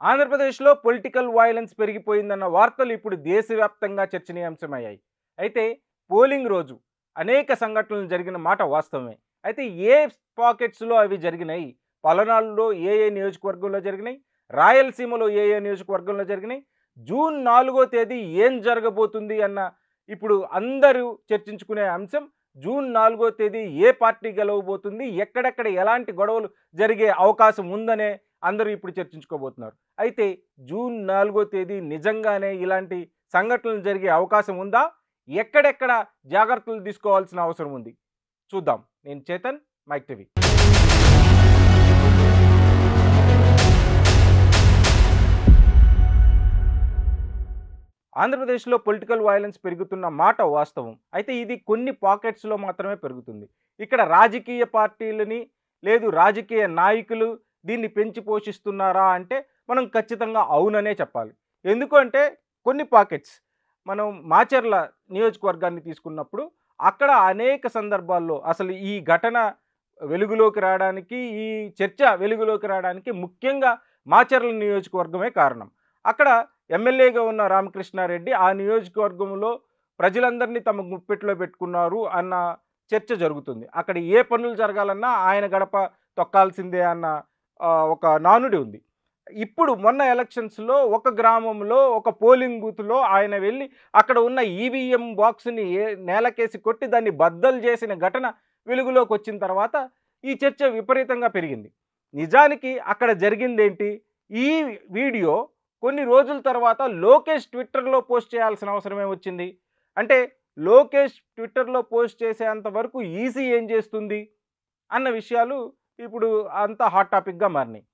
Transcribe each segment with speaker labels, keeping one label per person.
Speaker 1: ఆంధ్రప్రదేశ్లో political violence పెరిగిపోయిందన్న వార్తలు ఇప్పుడు దేశవ్యాప్తంగా చర్చనీయాంశమయ్యాయి. అయితే పోలింగ్ రోజు అనేక సంఘటనలు జరిగిన మాట వాస్తవమే. అయితే ఏ పాకెట్స్‌లో అవి జరిగినాయి? పలనాడులో ఏ నియోజకవర్గంలో జరిగినాయి? రాయలసీమలో ఏ నియోజకవర్గంలో జరిగినాయి? జూన్ 4వ తేదీ ఏం జరగబోతుంది అన్న ఇప్పుడు అందరూ చర్చించుకునే అంశం. జూన్ 4వ తేదీ ఏ పార్టీ గెలవబోతుంది? ఎక్కడెక్కడ ఎలాంటి గొడవలు జరిగే అవకాశం ఉందనే అందరూ ఇప్పుడు చర్చించుకోబోతున్నారు. అయితే జూన్ 4వ తేదీ నిజంగానే ఇలాంటి సంఘటనలు జరిగే అవకాశం ఉందా? ఎక్కడెక్కడ జాగ్రత్తలు తీసుకోవాల్సిన అవసరం ఉంది? చూద్దాం. నేను చేతన్, మైక్ టీవీ. ఆంధ్రప్రదేశ్లో పొలిటికల్ వయలెన్స్ పెరుగుతున్న మాట వాస్తవం. అయితే ఇది కొన్ని పాకెట్స్‌లో మాత్రమే పెరుగుతుంది. ఇక్కడ రాజకీయ పార్టీలని లేదు రాజకీయ నాయకులు దీన్ని పెంచి పోషిస్తున్నారా అంటే మనం ఖచ్చితంగా అవుననే చెప్పాలి. ఎందుకు అంటే కొన్ని పాకెట్స్ మనం మాచర్ల నియోజకవర్గాన్ని తీసుకున్నప్పుడు అక్కడ అనేక సందర్భాల్లో అసలు ఈ ఘటన వెలుగులోకి రావడానికి, ఈ చర్చ వెలుగులోకి రావడానికి ముఖ్యంగా మాచర్ల నియోజకవర్గమే కారణం. అక్కడ ఎమ్మెల్యేగా ఉన్న రామకృష్ణారెడ్డి ఆ నియోజకవర్గంలో ప్రజలందరినీ తమ గుప్పెట్లో పెట్టుకున్నారు అన్న చర్చ జరుగుతుంది. అక్కడ ఏ పనులు జరగాలన్నా ఆయన గడప తొక్కాల్సిందే అన్న ఒక నానుడి ఉంది. ఇప్పుడు మొన్న ఎలక్షన్స్‌లో ఒక గ్రామంలో ఒక పోలింగ్ బూత్‌లో ఆయన వెళ్ళి అక్కడ ఉన్న ఈవీఎం బాక్స్‌ని నేలకేసి కొట్టి దాన్ని బద్దలు చేసిన ఘటన వెలుగులోకి వచ్చిన తర్వాత ఈ చర్చ విపరీతంగా పెరిగింది. నిజానికి అక్కడ జరిగిందేంటి? ఈ వీడియో కొన్ని రోజుల తర్వాత లోకేష్ ట్విట్టర్‌లో పోస్ట్ చేయాల్సిన అవసరం ఏమొచ్చింది? అంటే లోకేష్ ట్విట్టర్‌లో పోస్ట్ చేసేంత వరకు ఈసీ ఏం చేస్తుంది? అన్న విషయాలు ఇప్పుడు అంతా హాట్ టాపిక్‌గా మారినాయి.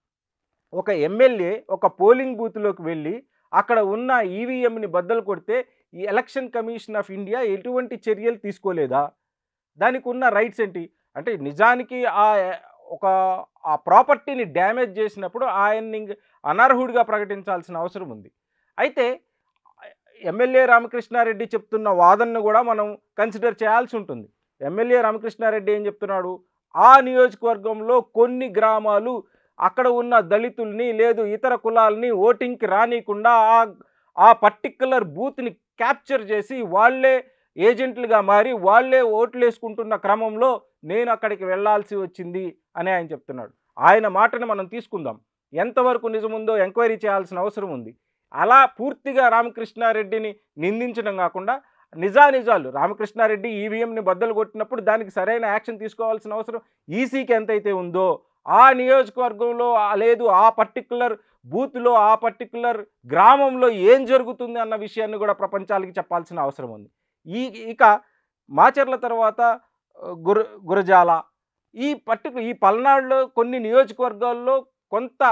Speaker 1: ఒక ఎమ్మెల్యే ఒక పోలింగ్ బూత్‌లోకి వెళ్ళి అక్కడ ఉన్న ఈవీఎంని బద్దలు కొడితే ఈ ఎలక్షన్ కమిషన్ ఆఫ్ ఇండియా ఎటువంటి చర్యలు తీసుకోలేదా? దానికి ఉన్న రైట్స్ ఏంటి? అంటే నిజానికి ఒక ప్రాపర్టీని డ్యామేజ్ చేసినప్పుడు ఆయన్ని అనర్హుడిగా ప్రకటించాల్సిన అవసరం ఉంది. అయితే ఎమ్మెల్యే రామకృష్ణారెడ్డి చెప్తున్న వాదనను కూడా మనం కన్సిడర్ చేయాల్సి ఉంటుంది. ఎమ్మెల్యే రామకృష్ణారెడ్డి ఏం చెప్తున్నాడు? ఆ నియోజకవర్గంలో కొన్ని గ్రామాలు అక్కడ ఉన్న దళితుల్ని లేదు ఇతర కులాలని ఓటింగ్‌కి రానీయకుండా ఆ పర్టిక్యులర్ బూత్‌ని క్యాప్చర్ చేసి వాళ్ళే ఏజెంట్లుగా మారి వాళ్ళే ఓట్లేసుకుంటున్న క్రమంలో నేను అక్కడికి వెళ్ళాల్సి వచ్చింది అని ఆయన చెప్తున్నాడు. ఆయన మాటను మనం తీసుకుందాం. ఎంతవరకు నిజముందో ఎంక్వైరీ చేయాల్సిన అవసరం ఉంది. అలా పూర్తిగా రామకృష్ణారెడ్డిని నిందించడం కాకుండా నిజానిజాలు రామకృష్ణారెడ్డి ఈవీఎంని బద్దలు కొట్టినప్పుడు దానికి సరైన యాక్షన్ తీసుకోవాల్సిన అవసరం ఈసీకి ఎంతైతే ఉందో ఆ నియోజకవర్గంలో లేదు ఆ పర్టిక్యులర్ బూత్‌లో ఆ పర్టిక్యులర్ గ్రామంలో ఏం జరుగుతుంది అన్న విషయాన్ని కూడా ప్రపంచానికి చెప్పాల్సిన అవసరం ఉంది. ఇక మాచర్ల తర్వాత గురజాల ఈ పల్నాడులో కొన్ని నియోజకవర్గాల్లో కొంత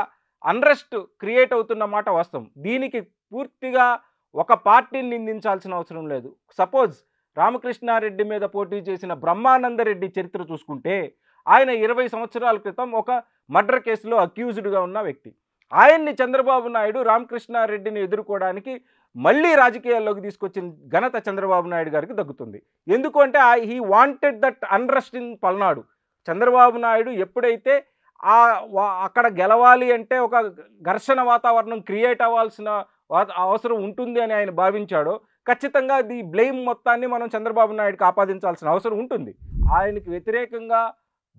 Speaker 1: అన్రెస్ట్ క్రియేట్ అవుతున్న మాట వాస్తవం. దీనికి పూర్తిగా ఒక పార్టీని నిందించాల్సిన అవసరం లేదు. సపోజ్ రామకృష్ణారెడ్డి మీద పోటీ చేసిన బ్రహ్మానందరెడ్డి చరిత్ర చూసుకుంటే ఆయన 20 సంవత్సరాల క్రితం ఒక మర్డర్ కేసులో అక్యూజ్డ్‌గా ఉన్న వ్యక్తి. ఆయన్ని చంద్రబాబు నాయుడు రామకృష్ణారెడ్డిని ఎదుర్కోవడానికి మళ్ళీ రాజకీయాల్లోకి తీసుకొచ్చిన ఘనత చంద్రబాబు నాయుడు గారికి దక్కుతుంది. ఎందుకు అంటే he wanted that unrest in Palnadu. Chandrababu Naidu ఎప్పుడైతే అక్కడ గెలవాలి అంటే ఒక ఘర్షణ వాతావరణం క్రియేట్ అవ్వాల్సిన అవసరం ఉంటుంది అని ఆయన భావించాడో ఖచ్చితంగా ఈ బ్లేమ్ మొత్తాన్ని మనం చంద్రబాబు నాయుడుకి ఆపాదించాల్సిన అవసరం ఉంటుంది. ఆయనకి వ్యతిరేకంగా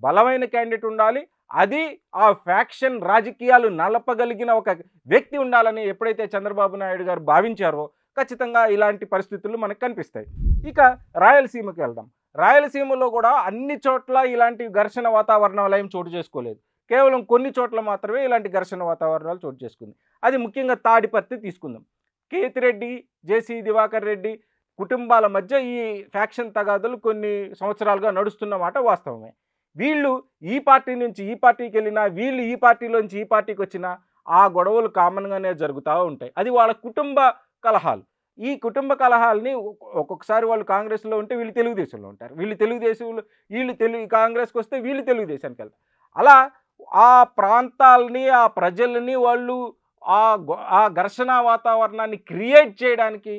Speaker 1: బలమైన క్యాండిడేట్ ఉండాలి. అది ఆ ఫ్యాక్షన్ రాజకీయాలు నలపగలిగిన ఒక వ్యక్తి ఉండాలని ఎప్పుడైతే చంద్రబాబు నాయుడు గారు భావించారో ఖచ్చితంగా ఇలాంటి పరిస్థితులు మనకు కనిపిస్తాయి. ఇక రాయలసీమకి వెళ్దాం. రాయలసీమలో కూడా అన్ని చోట్ల ఇలాంటి ఘర్షణ వాతావరణాలు ఏం చోటు చేసుకోలేదు. కేవలం కొన్ని చోట్ల మాత్రమే ఇలాంటి ఘర్షణ వాతావరణాలు చోటు చేసుకుంది. అది ముఖ్యంగా తాడిపత్రి తీసుకుందాం. కేతిరెడ్డి, జేసీ దివాకర్ రెడ్డి కుటుంబాల మధ్య ఈ ఫ్యాక్షన్ తగాదులు కొన్ని సంవత్సరాలుగా నడుస్తున్న మాట వాస్తవమే. వీళ్ళు ఈ పార్టీ నుంచి ఈ పార్టీకి వెళ్ళినా వీళ్ళు ఈ పార్టీలోంచి ఈ పార్టీకి వచ్చినా ఆ గొడవలు కామన్గానే జరుగుతూ ఉంటాయి. అది వాళ్ళ కుటుంబ కలహాలు. ఈ కుటుంబ కలహాలని ఒక్కొక్కసారి వాళ్ళు కాంగ్రెస్లో ఉంటే వీళ్ళు తెలుగుదేశంలో ఉంటారు. వీళ్ళు కాంగ్రెస్కి వస్తే వీళ్ళు తెలుగుదేశానికి వెళ్తారు. అలా ఆ ప్రాంతాలని ఆ ప్రజలని వాళ్ళు ఆ ఘర్షణ వాతావరణాన్ని క్రియేట్ చేయడానికి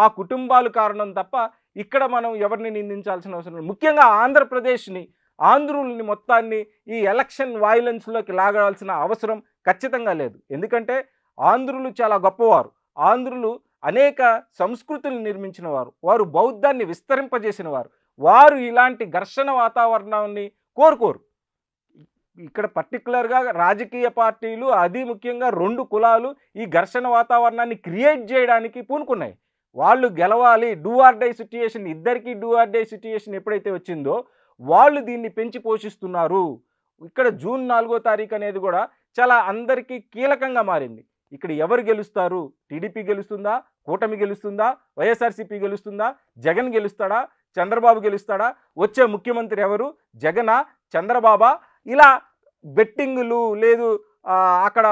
Speaker 1: ఆ కుటుంబాలు కారణం తప్ప ఇక్కడ మనం ఎవరిని నిందించాల్సిన అవసరం లేదు. ముఖ్యంగా ఆంధ్రప్రదేశ్ని ఆంధ్రుల్ని మొత్తాన్ని ఈ ఎలక్షన్ వయలెన్స్లోకి లాగాల్సిన అవసరం ఖచ్చితంగా లేదు. ఎందుకంటే ఆంధ్రులు చాలా గొప్పవారు. ఆంధ్రులు అనేక సంస్కృతులు నిర్మించిన వారు. వారు బౌద్ధాన్ని విస్తరింపజేసిన వారు. వారు ఇలాంటి ఘర్షణ వాతావరణాన్ని కోరుకోరు. ఇక్కడ పర్టిక్యులర్‌గా రాజకీయ పార్టీలు, అది ముఖ్యంగా 2 కులాలు ఈ ఘర్షణ వాతావరణాన్ని క్రియేట్ చేయడానికి పూనుకున్నాయి. వాళ్ళు గెలవాలి, డూ ఆర్ డై సిట్యుయేషన్, ఇద్దరికీ డూ ఆర్ డై సిట్యుయేషన్ ఎప్పుడైతే వచ్చిందో వాళ్ళు దీన్ని పెంచి పోషిస్తున్నారు. ఇక్కడ జూన్ 4వ తారీఖు అనేది కూడా చాలా అందరికీ కీలకంగా మారింది. ఇక్కడ ఎవరు గెలుస్తారు? టీడీపీ గెలుస్తుందా? కూటమి గెలుస్తుందా? వైఎస్ఆర్‌సీపీ గెలుస్తుందా? జగన్ గెలుస్తాడా? చంద్రబాబు గెలుస్తాడా? వచ్చే ముఖ్యమంత్రి ఎవరు? జగనా? చంద్రబాబా? ఇలా బెట్టింగులు లేదు, అక్కడ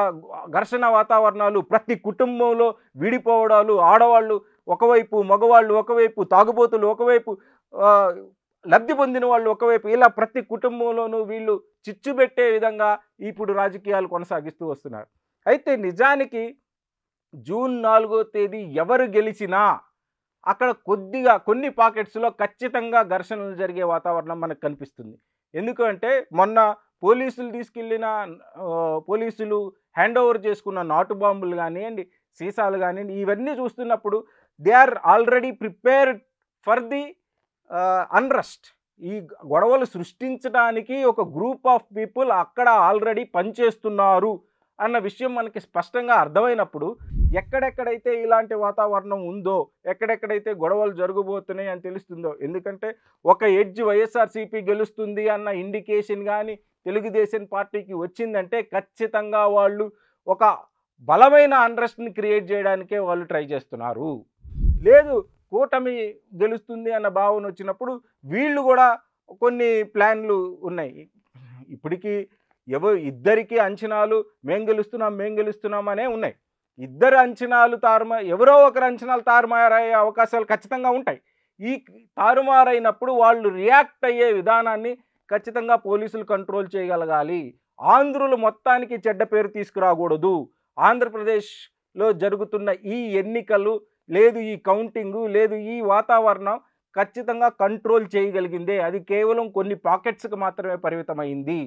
Speaker 1: ఘర్షణ వాతావరణాలు, ప్రతి కుటుంబంలో విడిపోవడాలు, ఆడవాళ్ళు ఒకవైపు, మగవాళ్ళు ఒకవైపు, తాగుబోతులు ఒకవైపు, లబ్ధి పొందిన వాళ్ళు ఒకవైపు, ఇలా ప్రతి కుటుంబంలోనూ వీళ్ళు చిచ్చు పెట్టే విధంగా ఇప్పుడు రాజకీయాలు కొనసాగిస్తూ వస్తున్నారు. అయితే నిజానికి జూన్ 4వ తేదీ ఎవరు గెలిచినా అక్కడ కొద్దిగా కొన్ని పాకెట్స్‌లో ఖచ్చితంగా ఘర్షణలు జరిగే వాతావరణం మనకు కనిపిస్తుంది. ఎందుకంటే మొన్న పోలీసులు తీసుకెళ్ళిన పోలీసులు హ్యాండ్ ఓవర్ చేసుకున్న నాటు బాంబులు గానియండి, సీసాలు గానియండి, ఇవన్నీ చూస్తున్నప్పుడు they are already prepared for the unrest. ఈ గొడవలు సృష్టించడానికి ఒక గ్రూప్ ఆఫ్ పీపుల్ అక్కడ ఆల్రెడీ పనిచేస్తున్నారు అన్న విషయం మనకి స్పష్టంగా అర్థమైనప్పుడు, ఎక్కడెక్కడైతే ఇలాంటి వాతావరణం ఉందో, ఎక్కడెక్కడైతే గొడవలు జరగబోతున్నాయి అని తెలుస్తుందో, ఎందుకంటే ఒక ఎడ్జ్ వైఎస్ఆర్‌సీపీ గెలుస్తుంది అన్న ఇండికేషన్ కానీ తెలుగుదేశం పార్టీకి వచ్చిందంటే ఖచ్చితంగా వాళ్ళు ఒక బలమైన అన్రెస్ట్‌ని క్రియేట్ చేయడానికే వాళ్ళు ట్రై చేస్తున్నారు. లేదు, కూటమి గెలుస్తుంది అన్న భావన వచ్చినప్పుడు వీళ్ళు కూడా కొన్ని ప్లాన్లు ఉన్నాయి. ఇప్పటికీ ఇద్దరికీ అంచనాలు మేము గెలుస్తున్నాం అనే ఉన్నాయి. ఇద్దరు అంచనాలు ఎవరో ఒకరు అంచనాలు తారుమారయ్యే అవకాశాలు ఖచ్చితంగా ఉంటాయి. ఈ తారుమారైనప్పుడు వాళ్ళు రియాక్ట్ అయ్యే విధానాన్ని ఖచ్చితంగా పోలీసులు కంట్రోల్ చేయగలగాలి. ఆంధ్రులు మొత్తానికి చెడ్డ పేరు తీసుకురాకూడదు. ఆంధ్రప్రదేశ్లో జరుగుతున్న ఈ ఎన్నికలు లేదు, ఈ కౌంటింగు లేదు, ఈ వాతావరణం ఖచ్చితంగా కంట్రోల్ చేయగలిగిందే. అది కేవలం కొన్ని పాకెట్స్‌కి మాత్రమే పరిమితమైంది.